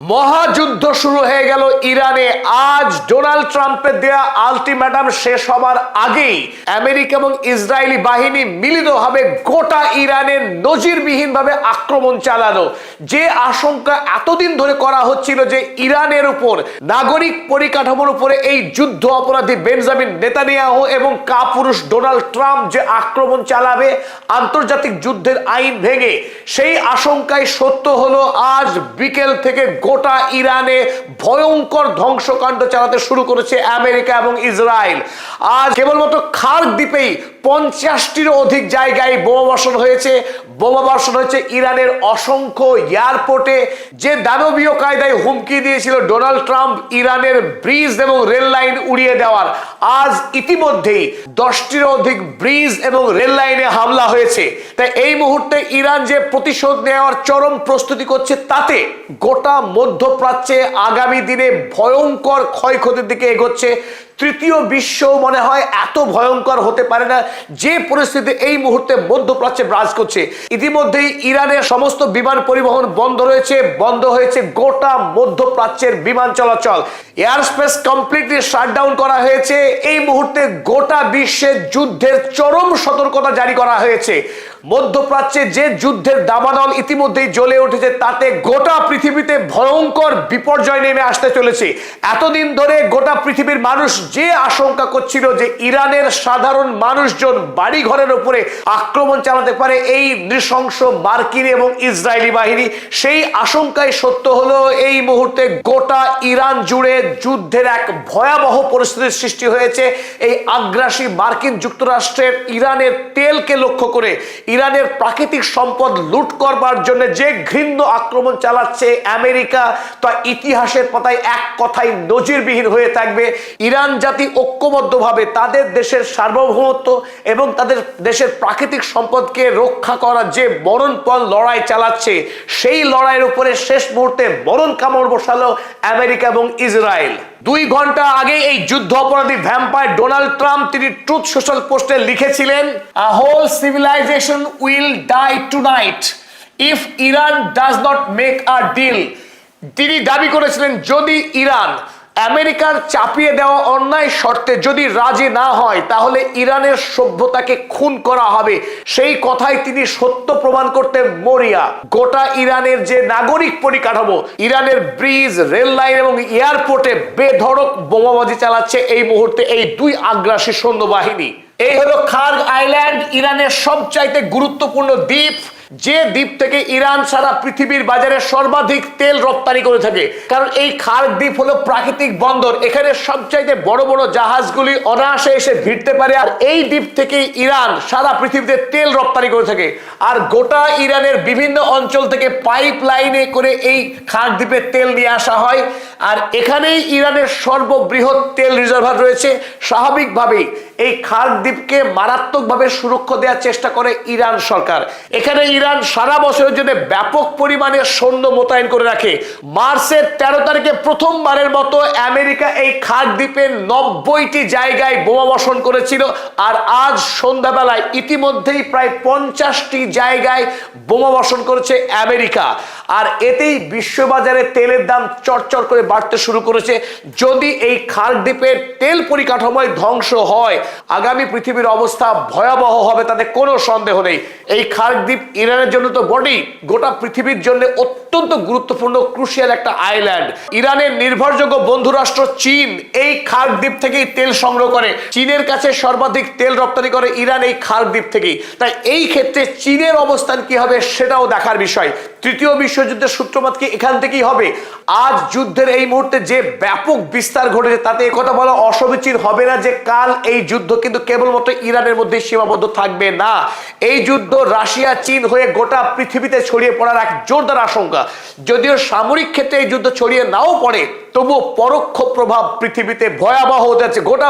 মহাযুদ্ধ শুরু হয়ে গেল ইরানে। আজ ডোনাল্ড ট্রাম্পের দেয়া আলটিমেটাম শেষ হবার আগেই আমেরিকা এবং ইসরায়েলি বাহিনী মিলিতভাবে গোটা ইরানের নজিরবিহীনভাবে আক্রমণ চালানো। যে আশঙ্কা এতদিন ধরে করা হচ্ছিল যে ইরানের উপর নাগরিক পরিকাঠামোর উপরে এই যুদ্ধ অপরাধী বেঞ্জামিন নেতানিয়াহু এবং কাপুরুষ ডোনাল্ড ট্রাম্প যে আক্রমণ চালাবে আন্তর্জাতিক যুদ্ধের আইন ভেঙে, সেই আশঙ্কায় সত্য হলো আজ বিকেল থেকে গোটা ইরানে ভয়ঙ্কর ধ্বংসকাণ্ড চালাতে শুরু করেছে আমেরিকা এবং ইসরায়েল। আজ কেবলমাত্র খার্ক দ্বীপেই 50টিরও অধিক জায়গায় বোমাবর্ষণ হয়েছে। বোমাবর্ষণ হয়েছে ইরানের অসংখ্য এয়ারপোর্টে। যে দানবীয় কায়দায় হুমকি দিয়েছিল ডোনাল্ড ট্রাম্প ইরানের ব্রিজ এবং রেল লাইন উড়িয়ে দেওয়ার, আজ ইতিমধ্যেই 10টিরও অধিক ব্রিজ এবং রেল লাইনে হামলা হয়েছে। তাই এই মুহূর্তে ইরান যে প্রতিশোধ নেওয়ার চরম প্রস্তুতি করছে, তাতে গোটা মধ্যপ্রাচ্যে আগামী দিনে ভয়ঙ্কর ক্ষয়ক্ষতির দিকে এগোচ্ছে। তৃতীয় বিশ্ব মনে হয় এত ভয়ঙ্কর হতে পারে না যে পরিস্থিতি এই মুহূর্তে মধ্যপ্রাচ্যে বিরাজ করছে। ইতিমধ্যেই ইরানের সমস্ত বিমান পরিবহন বন্ধ হয়েছে গোটা মধ্যপ্রাচ্যের বিমান চলাচল। এয়ার স্পেস কমপ্লিটলি শাটডাউন করা হয়েছে। এই মুহূর্তে গোটা বিশ্বে যুদ্ধের চরম সতর্কতা জারি করা হয়েছে। মধ্যপ্রাচ্যে যে যুদ্ধের দাবানল ইতিমধ্যেই জ্বলে উঠেছে, তাতে গোটা পৃথিবীতে ভয়ঙ্কর বিপর্যয় নেমে আসতে চলেছে। এতদিন ধরে গোটা পৃথিবীর মানুষ যে আশঙ্কা করছিল যে ইরানের সাধারণ মানুষজন বাড়ি ঘরের উপরে আক্রমণ চালাতে পারে এই নৃশংস মার্কিন এবং ইসরায়েলি বাহিনী, সেই আশঙ্কায় সত্য হলো এই মুহূর্তে গোটা ইরান জুড়ে যুদ্ধের এক ভয়াবহ পরিস্থিতির সৃষ্টি হয়েছে। এই আগ্রাসী মার্কিন যুক্তরাষ্ট্রের ইরানের তেলকে লক্ষ্য করে, ইরানের প্রাকৃতিক সম্পদ লুট করবার জন্য যে ঘৃণ্য আক্রমণ চালাচ্ছে আমেরিকা, তা ইতিহাসের পাতায় এক কথায় নজিরবিহীন হয়ে থাকবে। ইরান জাতি ঐক্যবদ্ধভাবে তাদের দেশের সার্বভৌমত্ব এবং তাদের দেশের প্রাকৃতিক সম্পদকে রক্ষা করার যে মরণপণ লড়াই চালাচ্ছে, সেই লড়াইয়ের উপরে শেষ মুহূর্তে মরণ কামড় বসালো আমেরিকা এবং ইসরায়েল। 2 ঘন্টা আগে এই যুদ্ধ অপরাধী ভ্যাম্পায়ার ডোনাল্ড ট্রাম্প তিনি ট্রুথ সোশ্যাল পোস্টে লিখেছিলেন, a whole civilisation will die tonight if Iran does not make a deal. তিনি দাবি করেছিলেন যদি ইরান আমেরিকার চাপিয়ে দেওয়া অন্যায় শর্তে যদি রাজি না হয়, তাহলে ইরানের সভ্যতাকে খুন করা হবে। সেই কথাই তিনি সত্য প্রমাণ করতে মরিয়া। গোটা ইরানের যে নাগরিক পরিকাঠামো, ইরানের ব্রিজ, রেল লাইন এবং এয়ারপোর্টে বেধড়ক বোমাবাজি চালাচ্ছে এই মুহূর্তে এই 2 আগ্রাসী সৈন্যবাহিনী। এই হলো খার্ক আইল্যান্ড, ইরানের সবচাইতে গুরুত্বপূর্ণ দ্বীপ, যে দ্বীপ থেকে ইরান সারা পৃথিবীর বাজারে সর্বাধিক তেল রপ্তানি করে থাকে। কারণ এই খার্ক দ্বীপ হলো প্রাকৃতিক বন্দর, এখানে সবচাইতে বড় বড় জাহাজগুলি অনায়াসে এসে ভিড়তে পারে। আর এই দ্বীপ থেকে ইরান সারা পৃথিবীতে তেল রপ্তানি করে থাকে। আর গোটা ইরানের বিভিন্ন অঞ্চল থেকে পাইপ লাইনে করে এই খার্ক দ্বীপে তেল নিয়ে আসা হয়। আর এখানেই ইরানের সর্ববৃহৎ তেল রিজার্ভার রয়েছে। স্বাভাবিকভাবেই এই খার্ক দ্বীপকে মারাত্মকভাবে সুরক্ষা দেওয়ার চেষ্টা করে ইরান সরকার। এখানে ইরান সারা বছরের জন্য ব্যাপক পরিমাণে সৈন্য মোতায়েন করে রাখে। মার্চের 13 তারিখে প্রথমবারের মতো আমেরিকা এই খার্ক দ্বীপে 90টি জায়গায় বোমাবর্ষণ করেছিল। আর আজ সন্ধ্যাবেলায় ইতিমধ্যেই প্রায় 50টি জায়গায় বোমাবর্ষণ করেছে আমেরিকা। আর এতেই বিশ্ববাজারে তেলের দাম চড়চড় করে বাড়তে শুরু করেছে। যদি এই খার্ক দ্বীপের তেল পরিকাঠামোয় ধ্বংস হয়, আগামী পৃথিবীর অবস্থা ভয়াবহ হবে, তাতে কোনো সন্দেহ নেই। এই খার্ক দ্বীপ ইরানের জন্য তো বডি, গোটা পৃথিবীর জন্য অত্যন্ত গুরুত্বপূর্ণ ক্রুশিয়াল একটা আইল্যান্ড। ইরানের নির্ভরযোগ্য বন্ধু রাষ্ট্র চীন এই খার্ক দ্বীপ থেকেই তেল সংগ্রহ করে। চীনের কাছে সর্বাধিক তেল রপ্তানি করে ইরান এই খার্ক দ্বীপ থেকেই। তাই এই ক্ষেত্রে চীনের অবস্থান কি হবে সেটাও দেখার বিষয়। তৃতীয় বিশ্বযুদ্ধের সূত্রপাত কি এখান থেকেই হবে? আজ যুদ্ধের এই মুহূর্তে যে ব্যাপক বিস্তার ঘটেছে, তাতে একথা বলা অসমীচীন হবে না যে কাল এই যুদ্ধ কিন্তু কেবলমাত্র ইরানের মধ্যে সীমাবদ্ধ থাকবে না। এই যুদ্ধ রাশিয়া, চীন হয়ে গোটা পৃথিবীতে ছড়িয়ে পড়ার এক জোরদার আশঙ্কা। যদিও সামরিক ক্ষেত্রে এই যুদ্ধ ছড়িয়ে নাও পড়ে, তবুও পরোক্ষ প্রভাব পৃথিবীতে ভয়াবহ হতে যাচ্ছে। গোটা